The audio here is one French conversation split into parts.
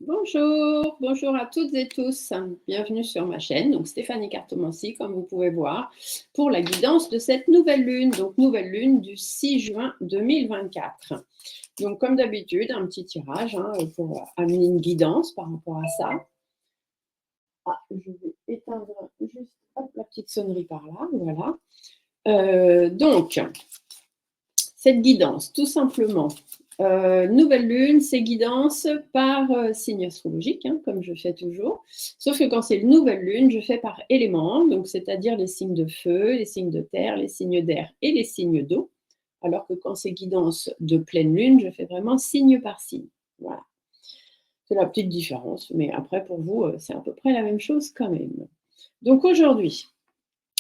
Bonjour, bonjour à toutes et tous. Bienvenue sur ma chaîne, donc Stéphanie Cartomanci, comme vous pouvez voir, pour la guidance de cette nouvelle lune, donc nouvelle lune du 6 juin 2024. Donc comme d'habitude, un petit tirage pour amener une guidance par rapport à ça. Ah, je vais éteindre juste la petite sonnerie par là, voilà. Donc, cette guidance, tout simplement, nouvelle lune, c'est guidance par signe astrologique, comme je fais toujours. Sauf que quand c'est une nouvelle lune, je fais par éléments, donc c'est-à-dire les signes de feu, les signes de terre, les signes d'air et les signes d'eau. Alors que quand c'est guidance de pleine lune, je fais vraiment signe par signe. Voilà. C'est la petite différence, mais après pour vous, c'est à peu près la même chose quand même. Donc aujourd'hui,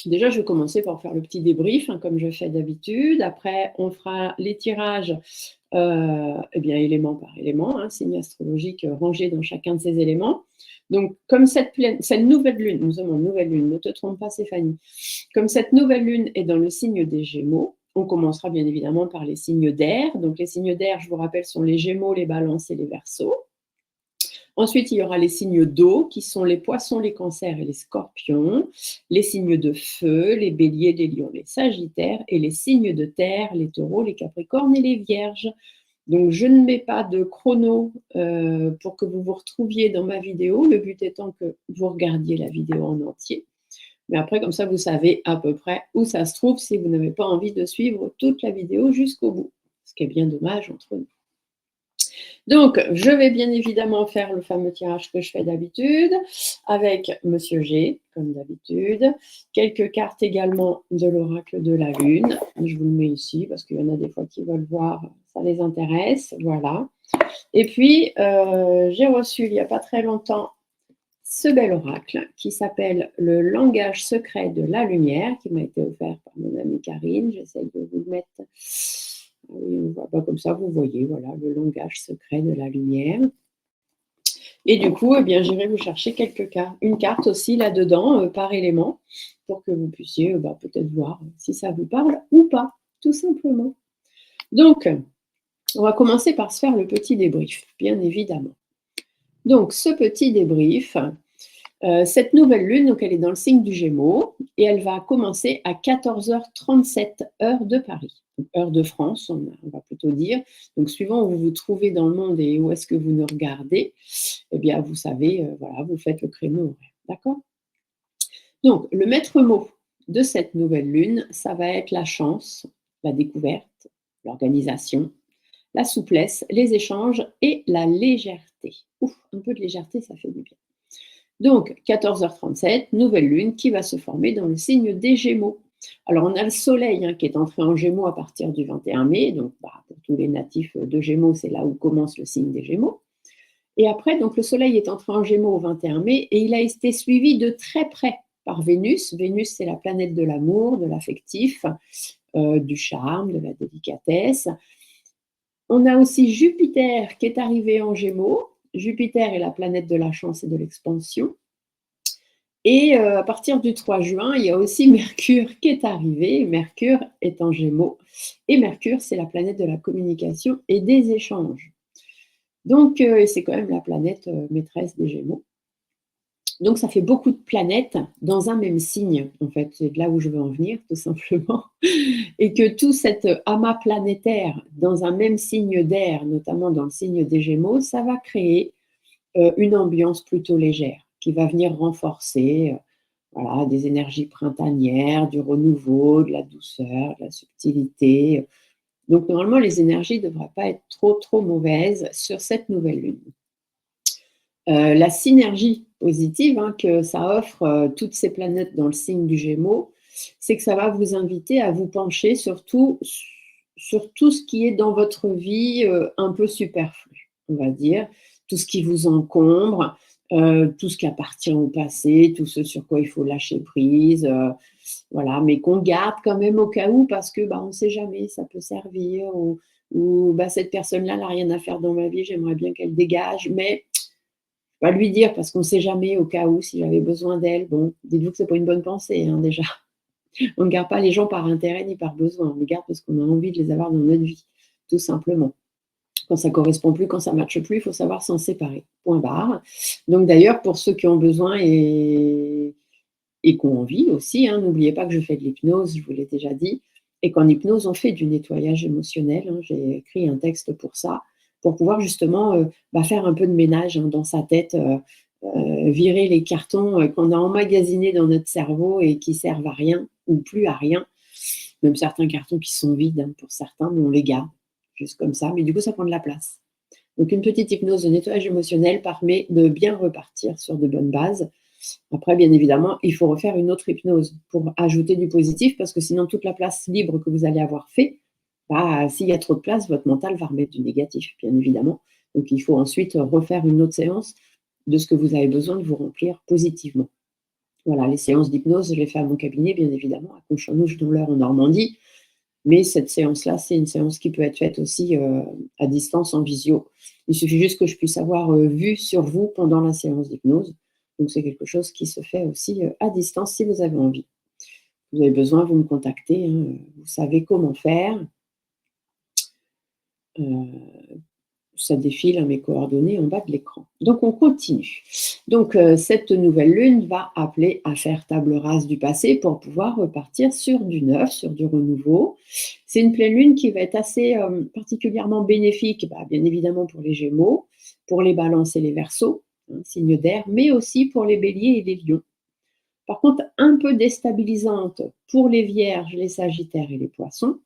déjà, je vais commencer par faire le petit débrief, comme je fais d'habitude. Après, on fera les tirages élément par élément, signe astrologique rangé dans chacun de ces éléments. Donc, comme cette nouvelle lune, nous sommes en nouvelle lune, ne te trompe pas Stéphanie, comme cette nouvelle lune est dans le signe des Gémeaux, on commencera bien évidemment par les signes d'air. Donc, les signes d'air, je vous rappelle, sont les Gémeaux, les Balances et les Verseaux. Ensuite, il y aura les signes d'eau, qui sont les poissons, les cancers et les scorpions, les signes de feu, les béliers, les lions, les sagittaires, et les signes de terre, les taureaux, les capricornes et les vierges. Donc, je ne mets pas de chrono pour que vous vous retrouviez dans ma vidéo. Le but étant que vous regardiez la vidéo en entier. Mais après, comme ça, vous savez à peu près où ça se trouve si vous n'avez pas envie de suivre toute la vidéo jusqu'au bout. Ce qui est bien dommage entre nous. Donc, je vais bien évidemment faire le fameux tirage que je fais d'habitude avec Monsieur G, comme d'habitude. Quelques cartes également de l'oracle de la Lune. Je vous le mets ici parce qu'il y en a des fois qui veulent voir, ça les intéresse. Voilà. Et puis, j'ai reçu il n'y a pas très longtemps ce bel oracle qui s'appelle le langage secret de la lumière, qui m'a été offert par mon amie Karine. J'essaie de vous le mettre. Oui, on voit pas comme ça, vous voyez, voilà, le langage secret de la lumière. Et du coup, j'irai vous chercher quelques cartes, une carte aussi là-dedans, par élément, pour que vous puissiez peut-être voir si ça vous parle ou pas, tout simplement. Donc, on va commencer par se faire le petit débrief, bien évidemment. Donc, ce petit débrief, cette nouvelle lune, donc elle est dans le signe du Gémeaux, et elle va commencer à 14h37 heure de Paris. Heure de France, on va plutôt dire. Donc, suivant où vous vous trouvez dans le monde et où est-ce que vous nous regardez, vous savez, voilà, vous faites le créneau horaire. D'accord? Donc, le maître mot de cette nouvelle lune, ça va être la chance, la découverte, l'organisation, la souplesse, les échanges et la légèreté. Ouf, un peu de légèreté, ça fait du bien. Donc, 14h37, nouvelle lune qui va se former dans le signe des Gémeaux. Alors, on a le soleil qui est entré en Gémeaux à partir du 21 mai. Donc, pour tous les natifs de Gémeaux, c'est là où commence le signe des Gémeaux. Et après, donc, le soleil est entré en Gémeaux au 21 mai et il a été suivi de très près par Vénus. Vénus, c'est la planète de l'amour, de l'affectif, du charme, de la délicatesse. On a aussi Jupiter qui est arrivé en Gémeaux. Jupiter est la planète de la chance et de l'expansion. Et à partir du 3 juin, il y a aussi Mercure qui est arrivé. Mercure est en Gémeaux. Et Mercure, c'est la planète de la communication et des échanges. Donc, c'est quand même la planète maîtresse des Gémeaux. Donc, ça fait beaucoup de planètes dans un même signe, en fait. C'est de là où je veux en venir, tout simplement. Et que tout cet amas planétaire dans un même signe d'air, notamment dans le signe des Gémeaux, ça va créer une ambiance plutôt légère qui va venir renforcer voilà, des énergies printanières, du renouveau, de la douceur, de la subtilité. Donc, normalement, les énergies ne devraient pas être trop mauvaises sur cette nouvelle lune. La synergie positive que ça offre, toutes ces planètes dans le signe du Gémeaux, c'est que ça va vous inviter à vous pencher sur tout ce qui est dans votre vie, un peu superflu, on va dire. Tout ce qui vous encombre, tout ce qui appartient au passé, tout ce sur quoi il faut lâcher prise, voilà, mais qu'on garde quand même au cas où parce que, on ne sait jamais, ça peut servir ou cette personne-là n'a rien à faire dans ma vie, j'aimerais bien qu'elle dégage, mais pas lui dire parce qu'on ne sait jamais au cas où si j'avais besoin d'elle. Bon, dites-vous que c'est pas une bonne pensée déjà. On ne garde pas les gens par intérêt ni par besoin, on les garde parce qu'on a envie de les avoir dans notre vie, tout simplement. Quand ça ne correspond plus, quand ça ne matche plus, il faut savoir s'en séparer. Point barre. Donc d'ailleurs, pour ceux qui ont besoin et qui ont envie aussi, n'oubliez pas que je fais de l'hypnose, je vous l'ai déjà dit, et qu'en hypnose, on fait du nettoyage émotionnel. J'ai écrit un texte pour ça, pour pouvoir justement faire un peu de ménage dans sa tête, virer les cartons qu'on a emmagasinés dans notre cerveau et qui servent à rien ou plus à rien. Même certains cartons qui sont vides pour certains, mais on les garde juste comme ça. Mais du coup, ça prend de la place. Donc, une petite hypnose de nettoyage émotionnel permet de bien repartir sur de bonnes bases. Après, bien évidemment, il faut refaire une autre hypnose pour ajouter du positif parce que sinon, toute la place libre que vous allez avoir fait, s'il y a trop de place, votre mental va remettre du négatif, bien évidemment. Donc, il faut ensuite refaire une autre séance de ce que vous avez besoin de vous remplir positivement. Voilà, les séances d'hypnose, je les fais à mon cabinet, bien évidemment, à Conchanouche, dans l'Eure, en Normandie. Mais cette séance-là, c'est une séance qui peut être faite aussi à distance, en visio. Il suffit juste que je puisse avoir vue sur vous pendant la séance d'hypnose. Donc, c'est quelque chose qui se fait aussi à distance si vous avez envie. Vous avez besoin, vous me contactez. Vous savez comment faire. Ça défile mes coordonnées en bas de l'écran. Donc, on continue. Donc, cette nouvelle lune va appeler à faire table rase du passé pour pouvoir repartir sur du neuf, sur du renouveau. C'est une pleine lune qui va être assez particulièrement bénéfique, bien évidemment pour les Gémeaux, pour les Balances et les Verseaux, signes d'air, mais aussi pour les Béliers et les Lions. Par contre, un peu déstabilisante pour les Vierges, les Sagittaires et les Poissons,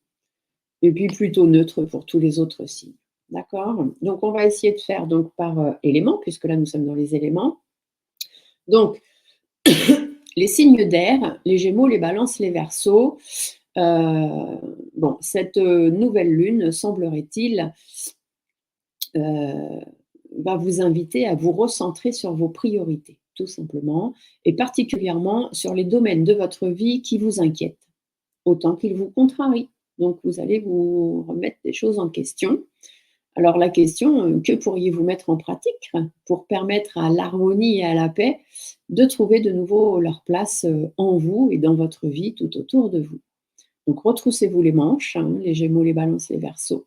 et puis plutôt neutre pour tous les autres signes. D'accord? Donc, on va essayer de faire donc par éléments, puisque là, nous sommes dans les éléments. Donc, les signes d'air, les Gémeaux, les Balances, les Verseaux. Cette nouvelle lune, semblerait-il, va vous inviter à vous recentrer sur vos priorités, tout simplement, et particulièrement sur les domaines de votre vie qui vous inquiètent, autant qu'ils vous contrarient. Donc, vous allez vous remettre des choses en question. Alors la question, que pourriez-vous mettre en pratique pour permettre à l'harmonie et à la paix de trouver de nouveau leur place en vous et dans votre vie tout autour de vous? Donc retroussez-vous les manches, les Gémeaux, les Balances, les Verseaux,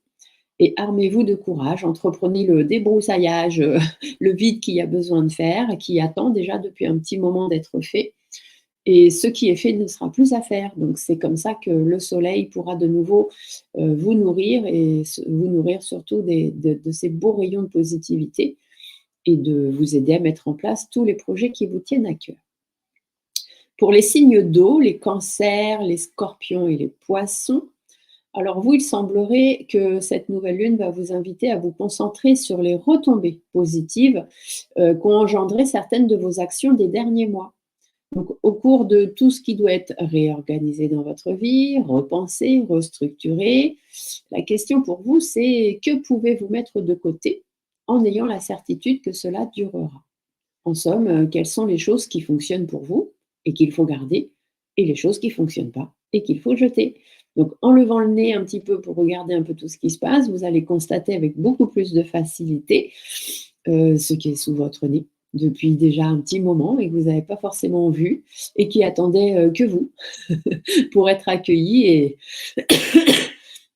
et armez-vous de courage, entreprenez le débroussaillage, le vide qu'il y a besoin de faire, qui attend déjà depuis un petit moment d'être fait. Et ce qui est fait ne sera plus à faire. Donc c'est comme ça que le soleil pourra de nouveau vous nourrir et vous nourrir surtout de ces beaux rayons de positivité et de vous aider à mettre en place tous les projets qui vous tiennent à cœur. Pour les signes d'eau, les cancers, les scorpions et les poissons, alors vous, il semblerait que cette nouvelle lune va vous inviter à vous concentrer sur les retombées positives qu'ont engendré certaines de vos actions des derniers mois. Donc, au cours de tout ce qui doit être réorganisé dans votre vie, repensé, restructuré, la question pour vous, c'est que pouvez-vous mettre de côté en ayant la certitude que cela durera? En somme, quelles sont les choses qui fonctionnent pour vous et qu'il faut garder et les choses qui ne fonctionnent pas et qu'il faut jeter? Donc, en levant le nez un petit peu pour regarder un peu tout ce qui se passe, vous allez constater avec beaucoup plus de facilité ce qui est sous votre nez depuis déjà un petit moment et que vous n'avez pas forcément vu et qui attendait que vous pour être accueilli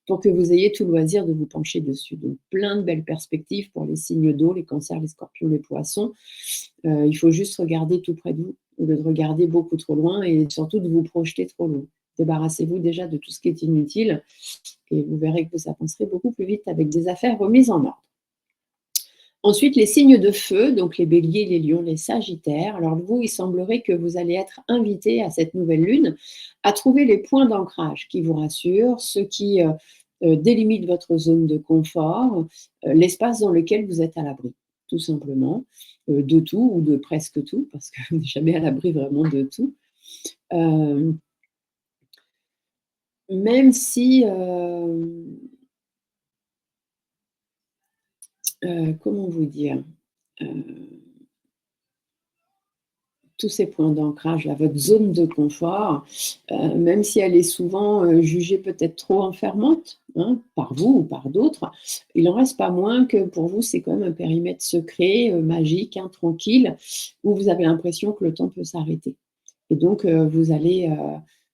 pour que vous ayez tout le loisir de vous pencher dessus. Donc, plein de belles perspectives pour les signes d'eau, les cancers, les scorpions, les poissons. Il faut juste regarder tout près de vous, au lieu de regarder beaucoup trop loin et surtout de vous projeter trop loin. Débarrassez-vous déjà de tout ce qui est inutile et vous verrez que vous avancerez beaucoup plus vite avec des affaires remises en ordre. Ensuite, les signes de feu, donc les béliers, les lions, les sagittaires. Alors vous, il semblerait que vous allez être invité à cette nouvelle lune à trouver les points d'ancrage qui vous rassurent, ceux qui délimitent votre zone de confort, l'espace dans lequel vous êtes à l'abri, tout simplement, de tout ou de presque tout, parce que vous n'êtes jamais à l'abri vraiment de tout. Même si... comment vous dire, tous ces points d'ancrage, votre zone de confort, même si elle est souvent jugée peut-être trop enfermante, hein, par vous ou par d'autres, il n'en reste pas moins que pour vous, c'est quand même un périmètre secret, magique, hein, tranquille, où vous avez l'impression que le temps peut s'arrêter. Et donc, vous allez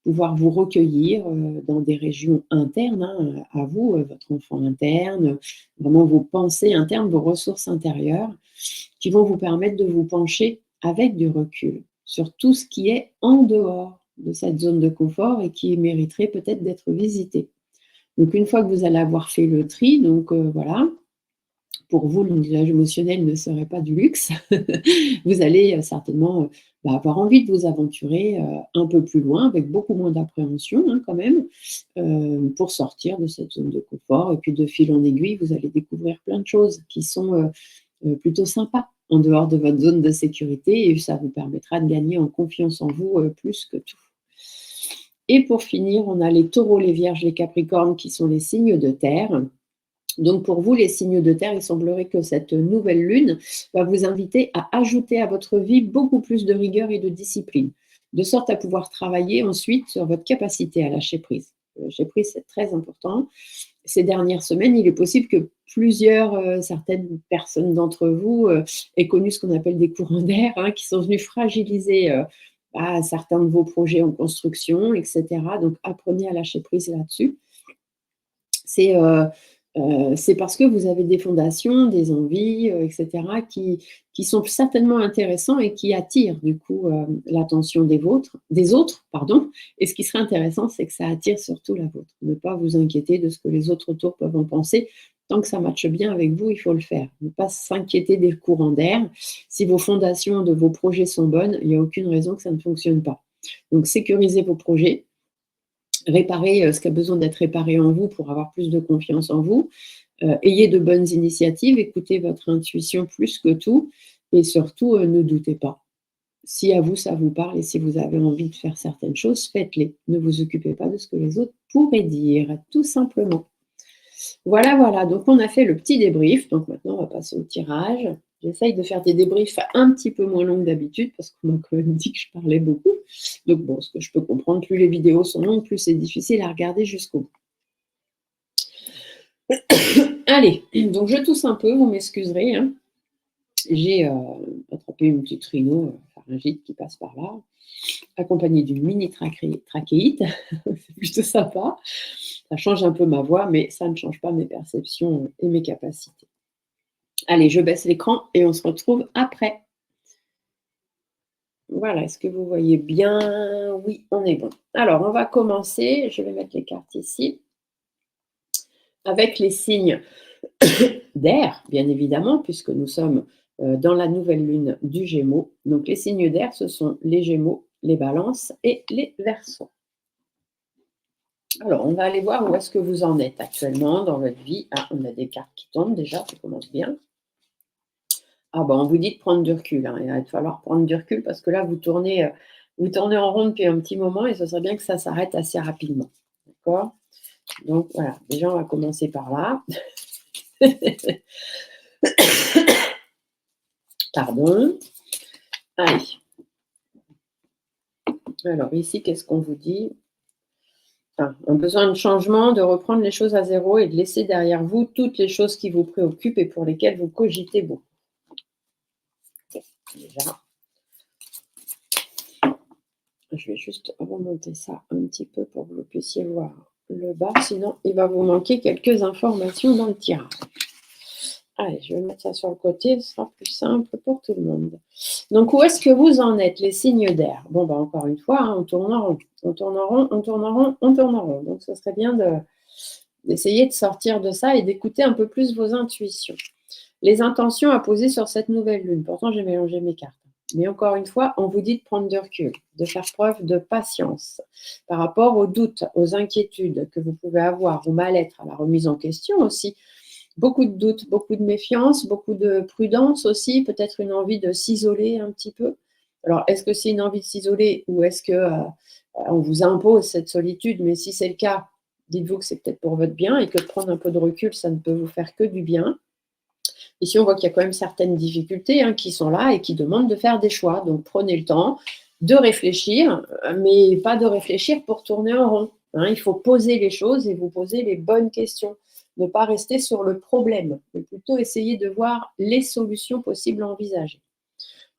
pouvoir vous recueillir dans des régions internes, hein, à vous, votre enfant interne, vraiment vos pensées internes, vos ressources intérieures, qui vont vous permettre de vous pencher avec du recul sur tout ce qui est en dehors de cette zone de confort et qui mériterait peut-être d'être visité. Donc, une fois que vous allez avoir fait le tri, donc voilà, pour vous, le nuage émotionnel ne serait pas du luxe. Vous allez certainement avoir envie de vous aventurer un peu plus loin, avec beaucoup moins d'appréhension, hein, quand même, pour sortir de cette zone de confort. Et puis, de fil en aiguille, vous allez découvrir plein de choses qui sont plutôt sympas en dehors de votre zone de sécurité, et ça vous permettra de gagner en confiance en vous plus que tout. Et pour finir, on a les taureaux, les vierges, les capricornes qui sont les signes de terre. Donc pour vous, les signes de terre, il semblerait que cette nouvelle lune va vous inviter à ajouter à votre vie beaucoup plus de rigueur et de discipline, de sorte à pouvoir travailler ensuite sur votre capacité à lâcher prise. Lâcher prise, c'est très important. Ces dernières semaines, il est possible que certaines personnes d'entre vous aient connu ce qu'on appelle des courants d'air, hein, qui sont venus fragiliser certains de vos projets en construction, etc. Donc apprenez à lâcher prise là-dessus. C'est parce que vous avez des fondations, des envies, etc., qui sont certainement intéressants et qui attirent du coup l'attention des autres, pardon. Et ce qui serait intéressant, c'est que ça attire surtout la vôtre. Ne pas vous inquiéter de ce que les autres autour peuvent en penser. Tant que ça matche bien avec vous, il faut le faire. Ne pas s'inquiéter des courants d'air. Si vos fondations de vos projets sont bonnes, il n'y a aucune raison que ça ne fonctionne pas. Donc sécurisez vos projets. Réparer ce qui a besoin d'être réparé en vous pour avoir plus de confiance en vous. Ayez de bonnes initiatives, écoutez votre intuition plus que tout et surtout ne doutez pas. Si à vous ça vous parle et si vous avez envie de faire certaines choses, faites-les. Ne vous occupez pas de ce que les autres pourraient dire, tout simplement. Voilà, voilà, donc on a fait le petit débrief, donc maintenant on va passer au tirage. J'essaye de faire des débriefs un petit peu moins longs que d'habitude parce qu'on m'a quand même dit que je parlais beaucoup. Donc bon, ce que je peux comprendre, plus les vidéos sont longues, plus c'est difficile à regarder jusqu'au bout. Allez, donc je tousse un peu, vous m'excuserez, hein. J'ai attrapé une petite rhino-pharyngite qui passe par là, accompagnée d'une mini trachéite. C'est plutôt sympa. Ça change un peu ma voix, mais ça ne change pas mes perceptions et mes capacités. Allez, je baisse l'écran et on se retrouve après. Voilà, est-ce que vous voyez bien? Oui, on est bon. Alors, on va commencer. Je vais mettre les cartes ici. Avec les signes d'air, bien évidemment, puisque nous sommes dans la nouvelle lune du Gémeaux. Donc, les signes d'air, ce sont les Gémeaux, les Balances et les Verseaux. Alors, on va aller voir où est-ce que vous en êtes actuellement dans votre vie. Ah, on a des cartes qui tombent déjà, ça commence bien. Ah ben, on vous dit de prendre du recul, hein. Il va falloir prendre du recul parce que là, vous tournez en rond depuis un petit moment et ce serait bien que ça s'arrête assez rapidement. D'accord? Donc, voilà. Déjà, on va commencer par là. Pardon. Allez. Alors, ici, qu'est-ce qu'on vous dit? Un besoin de changement, de reprendre les choses à zéro et de laisser derrière vous toutes les choses qui vous préoccupent et pour lesquelles vous cogitez beaucoup. Déjà, je vais juste remonter ça un petit peu pour que vous puissiez voir le bas, sinon il va vous manquer quelques informations dans le tirage. Allez, je vais mettre ça sur le côté, ce sera plus simple pour tout le monde. Donc, où est-ce que vous en êtes, les signes d'air? Bon, bah, encore une fois, hein, on tourne en rond, on tourne en rond, on tourne en rond, on tourne en rond. Donc, ce serait bien d'essayer de sortir de ça et d'écouter un peu plus vos intuitions. Les intentions à poser sur cette nouvelle lune. Pourtant, j'ai mélangé mes cartes. Mais encore une fois, on vous dit de prendre du recul, de faire preuve de patience par rapport aux doutes, aux inquiétudes que vous pouvez avoir, au mal-être, à la remise en question aussi. Beaucoup de doutes, beaucoup de méfiance, beaucoup de prudence aussi, peut-être une envie de s'isoler un petit peu. Alors, est-ce que c'est une envie de s'isoler ou est-ce que on vous impose cette solitude? Mais si c'est le cas, dites-vous que c'est peut-être pour votre bien et que de prendre un peu de recul, ça ne peut vous faire que du bien. Ici, on voit qu'il y a quand même certaines difficultés qui sont là et qui demandent de faire des choix. Donc, prenez le temps de réfléchir, mais pas de réfléchir pour tourner en rond. Il faut poser les choses et vous poser les bonnes questions. Ne pas rester sur le problème, mais plutôt essayer de voir les solutions possibles à envisager.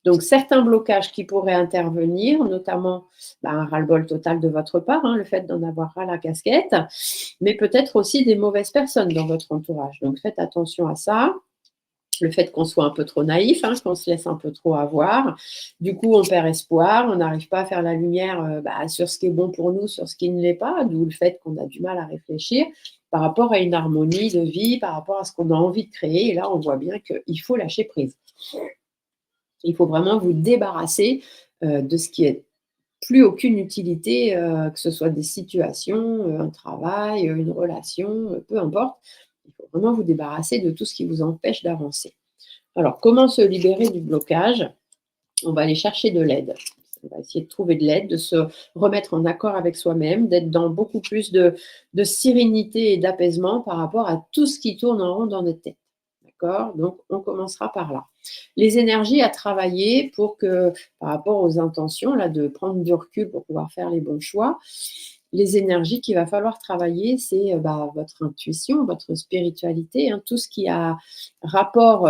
Donc, certains blocages qui pourraient intervenir, notamment un ras-le-bol total de votre part, le fait d'en avoir ras la casquette, mais peut-être aussi des mauvaises personnes dans votre entourage. Donc, faites attention à ça. Le fait qu'on soit un peu trop naïf, qu'on se laisse un peu trop avoir. Du coup, on perd espoir, on n'arrive pas à faire la lumière sur ce qui est bon pour nous, sur ce qui ne l'est pas, d'où le fait qu'on a du mal à réfléchir par rapport à une harmonie de vie, par rapport à ce qu'on a envie de créer. Et là, on voit bien qu'il faut lâcher prise. Il faut vraiment vous débarrasser de ce qui est plus aucune utilité, que ce soit des situations, un travail, une relation, peu importe. Il faut vraiment vous débarrasser de tout ce qui vous empêche d'avancer. Alors, comment se libérer du blocage? On va aller chercher de l'aide. On va essayer de trouver de l'aide, de se remettre en accord avec soi-même, d'être dans beaucoup plus de sérénité et d'apaisement par rapport à tout ce qui tourne en rond dans notre tête. D'accord? Donc, on commencera par là. Les énergies à travailler pour que, par rapport aux intentions, là, de prendre du recul pour pouvoir faire les bons choix, les énergies qu'il va falloir travailler, c'est votre intuition, votre spiritualité, tout ce qui a rapport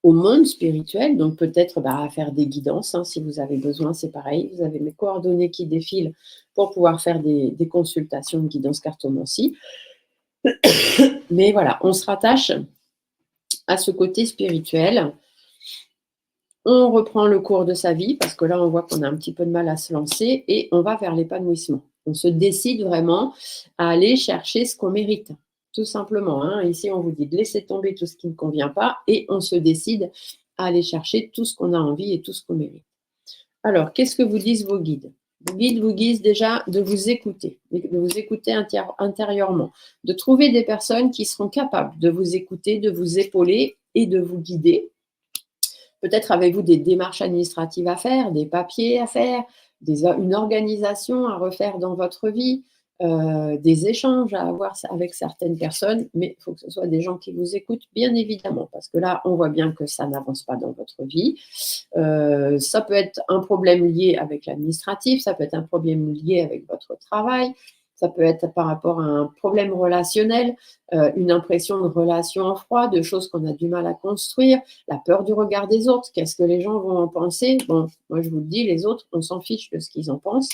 au monde spirituel, donc peut-être faire des guidances, si vous avez besoin, c'est pareil, vous avez mes coordonnées qui défilent pour pouvoir faire des consultations de guidance cartomancie. Mais voilà, on se rattache à ce côté spirituel. On reprend le cours de sa vie, parce que là, on voit qu'on a un petit peu de mal à se lancer, et on va vers l'épanouissement. On se décide vraiment à aller chercher ce qu'on mérite, tout simplement. Ici, on vous dit de laisser tomber tout ce qui ne convient pas, et on se décide à aller chercher tout ce qu'on a envie et tout ce qu'on mérite. Alors, qu'est-ce que vous disent vos guides? Vos guides vous disent déjà de vous écouter intérieurement, de trouver des personnes qui seront capables de vous écouter, de vous épauler et de vous guider. Peut-être avez-vous des démarches administratives à faire, des papiers à faire, une organisation à refaire dans votre vie, des échanges à avoir avec certaines personnes, mais il faut que ce soit des gens qui vous écoutent, bien évidemment, parce que là, on voit bien que ça n'avance pas dans votre vie. Ça peut être un problème lié avec l'administratif, ça peut être un problème lié avec votre travail, ça peut être par rapport à un problème relationnel, une impression de relation en froid, de choses qu'on a du mal à construire, la peur du regard des autres, qu'est-ce que les gens vont en penser? Bon, moi je vous le dis, les autres, on s'en fiche de ce qu'ils en pensent.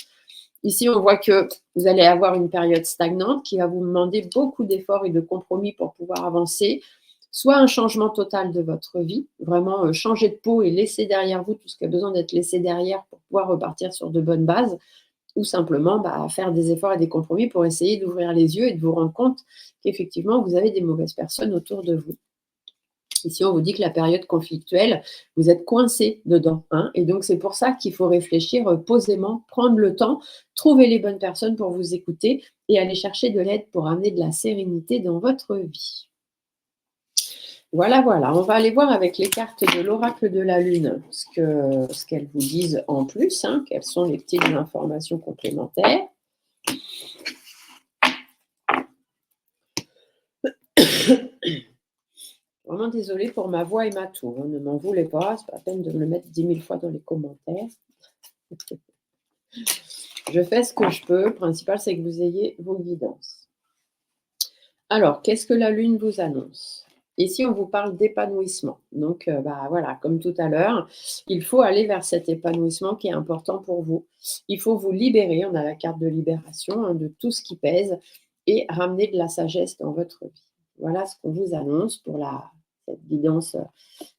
Ici, on voit que vous allez avoir une période stagnante qui va vous demander beaucoup d'efforts et de compromis pour pouvoir avancer, soit un changement total de votre vie, vraiment changer de peau et laisser derrière vous tout ce qui a besoin d'être laissé derrière pour pouvoir repartir sur de bonnes bases, ou simplement faire des efforts et des compromis pour essayer d'ouvrir les yeux et de vous rendre compte qu'effectivement, vous avez des mauvaises personnes autour de vous. Ici, on vous dit que la période conflictuelle, vous êtes coincé dedans. Et donc, c'est pour ça qu'il faut réfléchir posément, prendre le temps, trouver les bonnes personnes pour vous écouter et aller chercher de l'aide pour amener de la sérénité dans votre vie. Voilà, voilà. On va aller voir avec les cartes de l'oracle de la Lune ce qu'elles vous disent en plus, quelles sont les petites informations complémentaires. Vraiment désolée pour ma voix et ma toux. Ne m'en voulez pas, c'est pas la peine de me le mettre 10 000 fois dans les commentaires. Je fais ce que je peux. Le principal, c'est que vous ayez vos guidances. Alors, qu'est-ce que la Lune vous annonce? Ici, on vous parle d'épanouissement. Donc, voilà, comme tout à l'heure, il faut aller vers cet épanouissement qui est important pour vous. Il faut vous libérer, on a la carte de libération, hein, de tout ce qui pèse et ramener de la sagesse dans votre vie. Voilà ce qu'on vous annonce pour cette guidance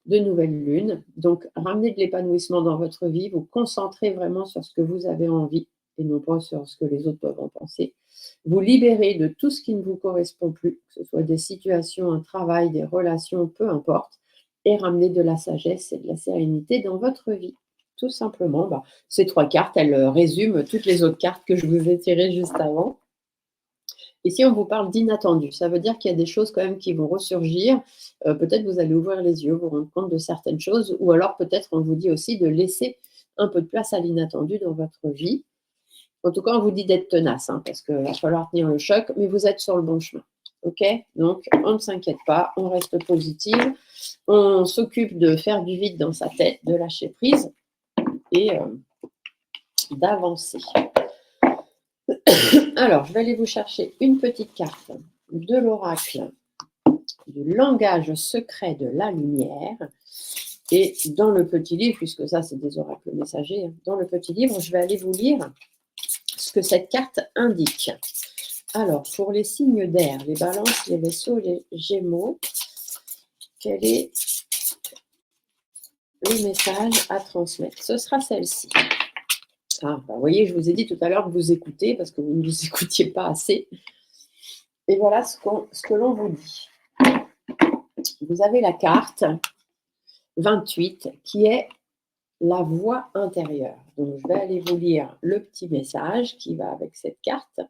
de nouvelle lune. Donc, ramenez de l'épanouissement dans votre vie, vous concentrez vraiment sur ce que vous avez envie et non pas sur ce que les autres peuvent en penser. Vous libérez de tout ce qui ne vous correspond plus, que ce soit des situations, un travail, des relations, peu importe, et ramenez de la sagesse et de la sérénité dans votre vie. Tout simplement, ces 3 cartes, elles résument toutes les autres cartes que je vous ai tirées juste avant. Ici, on vous parle d'inattendu. Ça veut dire qu'il y a des choses quand même qui vont ressurgir. Peut-être vous allez ouvrir les yeux, vous rendre compte de certaines choses, ou alors peut-être on vous dit aussi de laisser un peu de place à l'inattendu dans votre vie. En tout cas, on vous dit d'être tenace, hein, parce qu'il va falloir tenir le choc, mais vous êtes sur le bon chemin. OK? Donc, on ne s'inquiète pas, on reste positive, on s'occupe de faire du vide dans sa tête, de lâcher prise et d'avancer. Alors, je vais aller vous chercher une petite carte de l'oracle du langage secret de la lumière. Et dans le petit livre, puisque ça, c'est des oracles messagers, dans le petit livre, je vais aller vous lire ce que cette carte indique. Alors, pour les signes d'air, les balances, les vaisseaux, les gémeaux, quel est le message à transmettre? Ce sera celle-ci. Vous voyez, je vous ai dit tout à l'heure de vous écouter parce que vous ne vous écoutiez pas assez. Et voilà ce que l'on vous dit. Vous avez la carte 28 qui est la voix intérieure. Donc, je vais aller vous lire le petit message qui va avec cette carte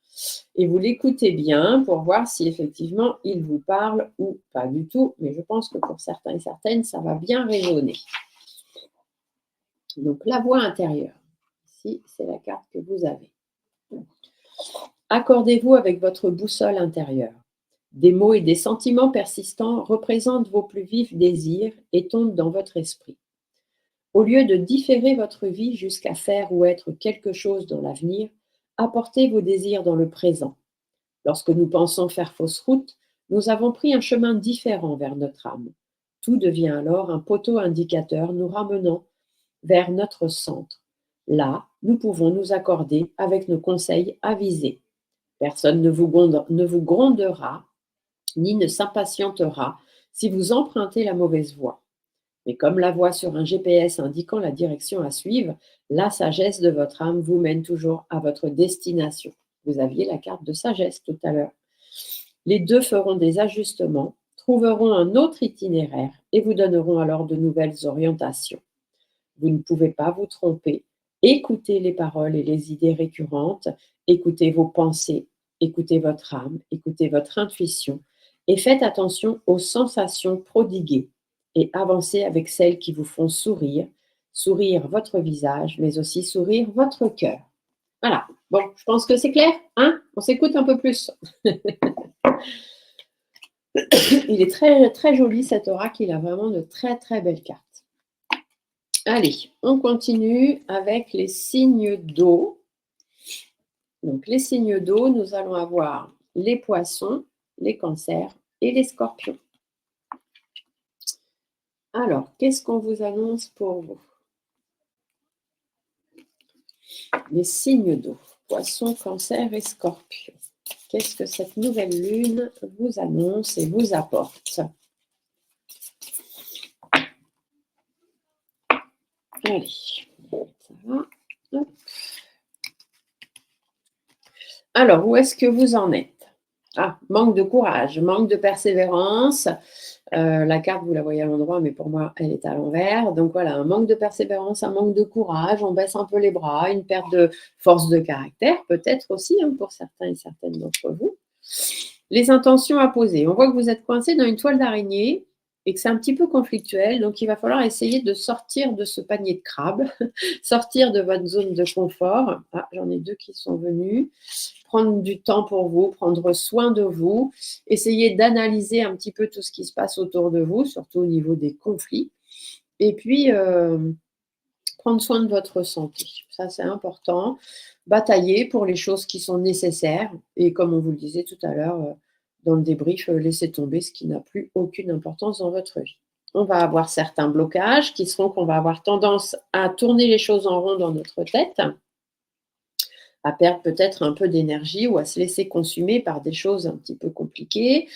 et vous l'écoutez bien pour voir si effectivement il vous parle ou pas du tout. Mais je pense que pour certains et certaines, ça va bien résonner. Donc, la voix intérieure. Ici, c'est la carte que vous avez. Accordez-vous avec votre boussole intérieure. Des mots et des sentiments persistants représentent vos plus vifs désirs et tombent dans votre esprit. Au lieu de différer votre vie jusqu'à faire ou être quelque chose dans l'avenir, apportez vos désirs dans le présent. Lorsque nous pensons faire fausse route, nous avons pris un chemin différent vers notre âme. Tout devient alors un poteau indicateur nous ramenant vers notre centre. Là, nous pouvons nous accorder avec nos conseils avisés. Personne ne vous grondera ni ne s'impatientera si vous empruntez la mauvaise voie. Mais comme la voie sur un GPS indiquant la direction à suivre, la sagesse de votre âme vous mène toujours à votre destination. Vous aviez la carte de sagesse tout à l'heure. Les deux feront des ajustements, trouveront un autre itinéraire et vous donneront alors de nouvelles orientations. Vous ne pouvez pas vous tromper. Écoutez les paroles et les idées récurrentes, écoutez vos pensées, écoutez votre âme, écoutez votre intuition et faites attention aux sensations prodiguées et avancez avec celles qui vous font sourire, sourire votre visage, mais aussi sourire votre cœur. Voilà. Bon, je pense que c'est clair, hein? On s'écoute un peu plus. Il est très, très joli cet oracle, il a vraiment de très, très belles cartes. Allez, on continue avec les signes d'eau. Donc, les signes d'eau, nous allons avoir les poissons, les cancers et les scorpions. Alors, qu'est-ce qu'on vous annonce pour vous? Les signes d'eau, poissons, cancer et scorpions. Qu'est-ce que cette nouvelle lune vous annonce et vous apporte? Allez, ça va. Hop. Alors, où est-ce que vous en êtes? Manque de courage, manque de persévérance. La carte, vous la voyez à l'endroit, mais pour moi, elle est à l'envers. Donc voilà, un manque de persévérance, un manque de courage, on baisse un peu les bras, une perte de force de caractère, peut-être aussi, hein, pour certains et certaines d'entre vous. Les intentions à poser. On voit que vous êtes coincé dans une toile d'araignée et que c'est un petit peu conflictuel. Donc, il va falloir essayer de sortir de ce panier de crabes, sortir de votre zone de confort. J'en ai deux qui sont venus. Prendre du temps pour vous, prendre soin de vous, essayer d'analyser un petit peu tout ce qui se passe autour de vous, surtout au niveau des conflits. Et puis, prendre soin de votre santé. Ça, c'est important. Batailler pour les choses qui sont nécessaires. Et comme on vous le disait tout à l'heure, dans le débrief, laissez tomber ce qui n'a plus aucune importance dans votre vie. On va avoir certains blocages qui seront qu'on va avoir tendance à tourner les choses en rond dans notre tête, à perdre peut-être un peu d'énergie ou à se laisser consumer par des choses un petit peu compliquées,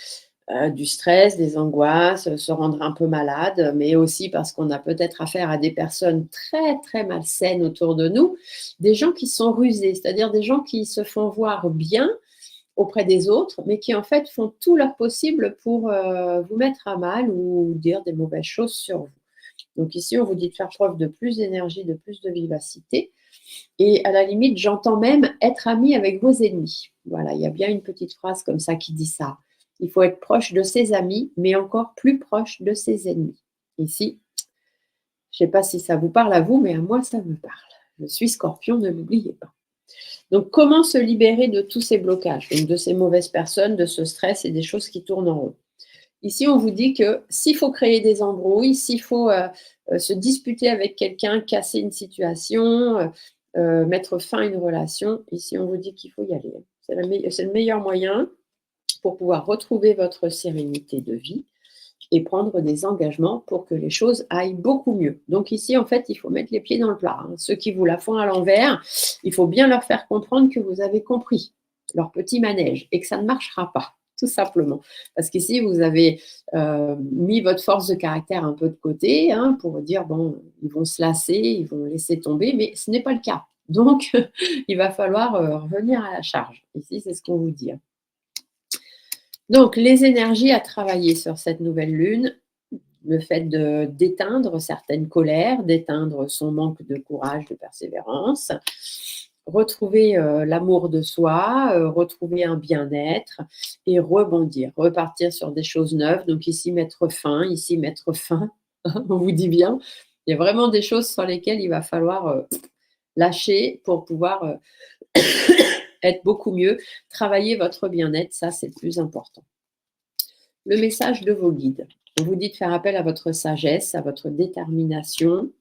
du stress, des angoisses, se rendre un peu malade, mais aussi parce qu'on a peut-être affaire à des personnes très, très malsaines autour de nous, des gens qui sont rusés, c'est-à-dire des gens qui se font voir bien auprès des autres, mais qui en fait font tout leur possible pour vous mettre à mal ou dire des mauvaises choses sur vous. Donc ici, on vous dit de faire preuve de plus d'énergie, de plus de vivacité. Et à la limite, j'entends même être ami avec vos ennemis. Voilà, il y a bien une petite phrase comme ça qui dit ça. Il faut être proche de ses amis, mais encore plus proche de ses ennemis. Ici, je ne sais pas si ça vous parle à vous, mais à moi, ça me parle. Je suis Scorpion, ne l'oubliez pas. Donc, comment se libérer de tous ces blocages, donc de ces mauvaises personnes, de ce stress et des choses qui tournent en rond? Ici, on vous dit que s'il faut créer des embrouilles, s'il faut se disputer avec quelqu'un, casser une situation, mettre fin à une relation, ici, on vous dit qu'il faut y aller. C'est le meilleur moyen pour pouvoir retrouver votre sérénité de vie et prendre des engagements pour que les choses aillent beaucoup mieux. Donc ici, en fait, il faut mettre les pieds dans le plat. Hein. Ceux qui vous la font à l'envers, il faut bien leur faire comprendre que vous avez compris leur petit manège et que ça ne marchera pas, tout simplement. Parce qu'ici, vous avez mis votre force de caractère un peu de côté pour dire, bon, ils vont se lasser, ils vont laisser tomber, mais ce n'est pas le cas. Donc, il va falloir revenir à la charge. Ici, c'est ce qu'on vous dit. Donc, les énergies à travailler sur cette nouvelle lune, le fait d'éteindre certaines colères, d'éteindre son manque de courage, de persévérance, retrouver l'amour de soi, retrouver un bien-être et rebondir, repartir sur des choses neuves. Donc ici, mettre fin, on vous dit bien. Il y a vraiment des choses sur lesquelles il va falloir lâcher pour pouvoir être beaucoup mieux, travailler votre bien-être, ça c'est le plus important. Le message de vos guides. On vous dit de faire appel à votre sagesse, à votre détermination.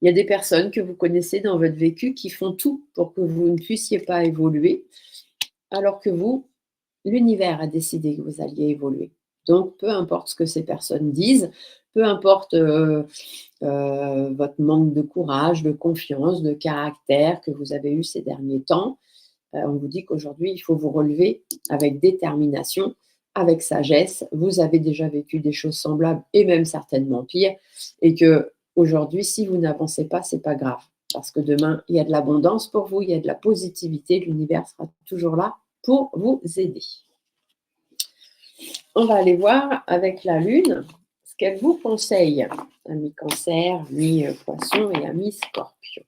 Il y a des personnes que vous connaissez dans votre vécu qui font tout pour que vous ne puissiez pas évoluer, alors que vous, l'univers a décidé que vous alliez évoluer. Donc, peu importe ce que ces personnes disent, peu importe votre manque de courage, de confiance, de caractère que vous avez eu ces derniers temps, on vous dit qu'aujourd'hui, il faut vous relever avec détermination, avec sagesse. Vous avez déjà vécu des choses semblables et même certainement pires. Et que aujourd'hui, si vous n'avancez pas, c'est pas grave. Parce que demain, il y a de l'abondance pour vous, il y a de la positivité. L'univers sera toujours là pour vous aider. On va aller voir avec la Lune ce qu'elle vous conseille, amis Cancer, amis Poisson et amis Scorpion.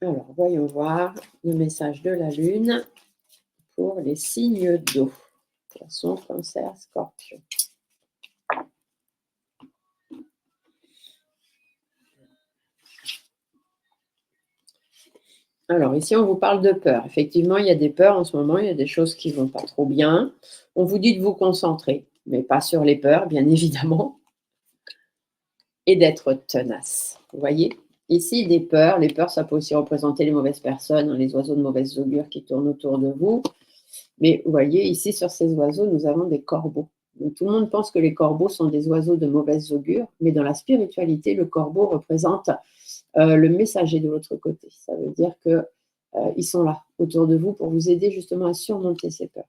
Alors, voyons voir le message de la Lune pour les signes d'eau. Poisson, Cancer, Scorpion. Alors, ici, on vous parle de peur. Effectivement, il y a des peurs en ce moment, il y a des choses qui ne vont pas trop bien. On vous dit de vous concentrer, mais pas sur les peurs, bien évidemment, et d'être tenace. Vous voyez ? Ici, des peurs. Les peurs, ça peut aussi représenter les mauvaises personnes, les oiseaux de mauvaise augure qui tournent autour de vous. Mais vous voyez, ici, sur ces oiseaux, nous avons des corbeaux. Donc, tout le monde pense que les corbeaux sont des oiseaux de mauvaise augure, mais dans la spiritualité, le corbeau représente le messager de l'autre côté. Ça veut dire qu'ils sont là, autour de vous, pour vous aider justement à surmonter ces peurs.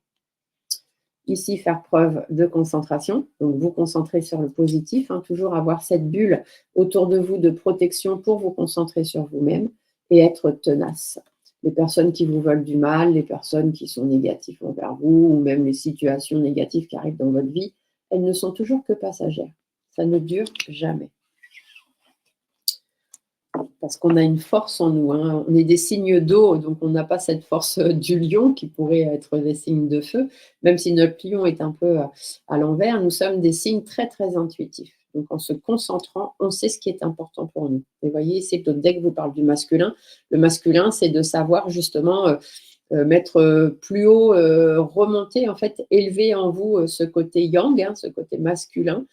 Ici, faire preuve de concentration, donc vous concentrer sur le positif, toujours avoir cette bulle autour de vous de protection pour vous concentrer sur vous-même et être tenace. Les personnes qui vous veulent du mal, les personnes qui sont négatives envers vous, ou même les situations négatives qui arrivent dans votre vie, elles ne sont toujours que passagères. Ça ne dure jamais. Parce qu'on a une force en nous. On est des signes d'eau, donc on n'a pas cette force du lion qui pourrait être des signes de feu. Même si notre lion est un peu à l'envers, nous sommes des signes très, très intuitifs. Donc en se concentrant, on sait ce qui est important pour nous. Et vous voyez, ici, le deck vous parle du masculin. Le masculin, c'est de savoir justement mettre plus haut, remonter, en fait, élever en vous ce côté yang, ce côté masculin,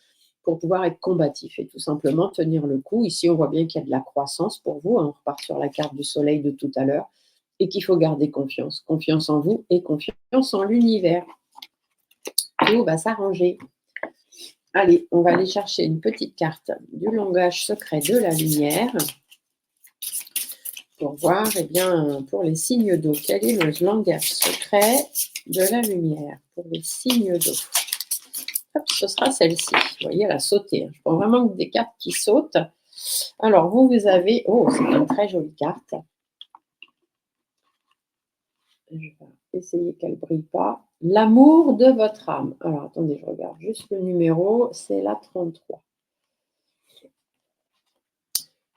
pour pouvoir être combatif et tout simplement tenir le coup. Ici, on voit bien qu'il y a de la croissance pour vous. On repart sur la carte du soleil de tout à l'heure. et qu'il faut garder confiance. Confiance en vous et confiance en l'univers. Tout va s'arranger. Allez, on va aller chercher une petite carte du langage secret de la lumière pour voir, eh bien, pour les signes d'eau, quel est le langage secret de la lumière pour les signes d'eau. Hop, ce sera celle-ci. Vous voyez, elle a sauté. Je prends vraiment des cartes qui sautent. Alors, vous avez... Oh, c'est une très jolie carte. Je vais essayer qu'elle ne brille pas. L'amour de votre âme. Alors, attendez, je regarde juste le numéro. C'est la 33.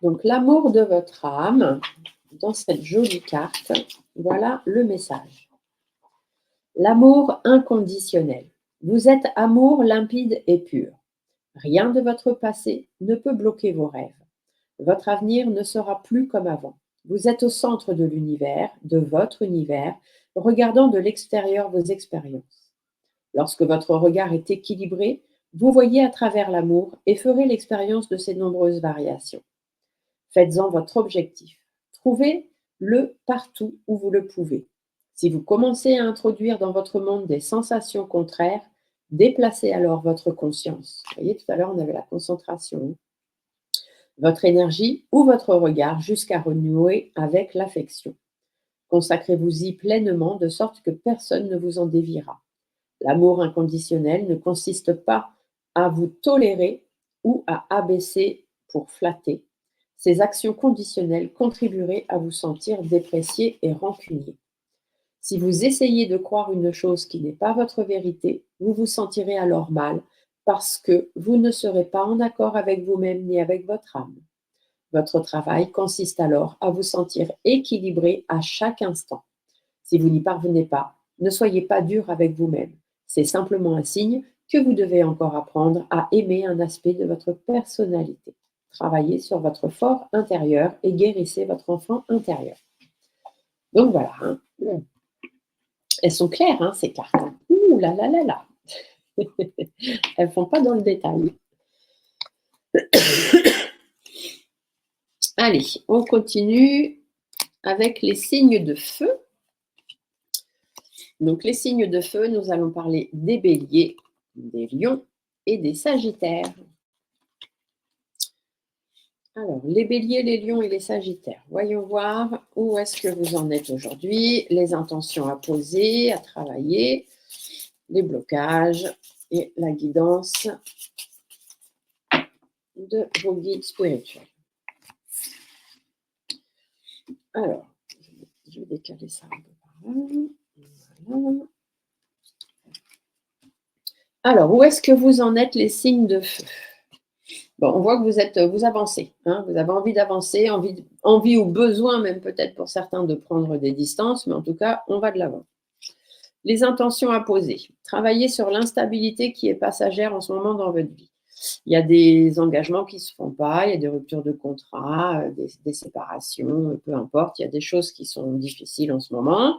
Donc, l'amour de votre âme, dans cette jolie carte, voilà le message. L'amour inconditionnel. Vous êtes amour limpide et pur. Rien de votre passé ne peut bloquer vos rêves. Votre avenir ne sera plus comme avant. Vous êtes au centre de l'univers, de votre univers, regardant de l'extérieur vos expériences. Lorsque votre regard est équilibré, vous voyez à travers l'amour et ferez l'expérience de ses nombreuses variations. Faites-en votre objectif. Trouvez-le partout où vous le pouvez. Si vous commencez à introduire dans votre monde des sensations contraires, déplacez alors votre conscience. Vous voyez, tout à l'heure, on avait la concentration. Votre énergie ou votre regard jusqu'à renouer avec l'affection. Consacrez-vous-y pleinement de sorte que personne ne vous en déviera. L'amour inconditionnel ne consiste pas à vous tolérer ou à abaisser pour flatter. Ces actions conditionnelles contribueraient à vous sentir déprécié et rancunier. Si vous essayez de croire une chose qui n'est pas votre vérité, vous vous sentirez alors mal parce que vous ne serez pas en accord avec vous-même ni avec votre âme. Votre travail consiste alors à vous sentir équilibré à chaque instant. Si vous n'y parvenez pas, ne soyez pas dur avec vous-même. C'est simplement un signe que vous devez encore apprendre à aimer un aspect de votre personnalité. Travaillez sur votre fort intérieur et guérissez votre enfant intérieur. Donc voilà. Hein. Elles sont claires, hein, ces cartes. Ouh là là là là. Elles ne font pas dans le détail. Allez, on continue avec les signes de feu. Donc, les signes de feu, nous allons parler des béliers, des lions et des sagittaires. Alors, les béliers, les lions et les sagittaires. Voyons voir où est-ce que vous en êtes aujourd'hui, les intentions à poser, à travailler, les blocages et la guidance de vos guides spirituels. Alors, je vais décaler ça un peu par là. Voilà. Alors, où est-ce que vous en êtes, les signes de feu? Bon, on voit que vous avancez, hein, vous avez envie d'avancer, envie ou besoin même peut-être pour certains de prendre des distances, mais en tout cas, on va de l'avant. Les intentions à poser. Travaillez sur l'instabilité qui est passagère en ce moment dans votre vie. Il y a des engagements qui ne se font pas, il y a des ruptures de contrat, des séparations, peu importe, il y a des choses qui sont difficiles en ce moment,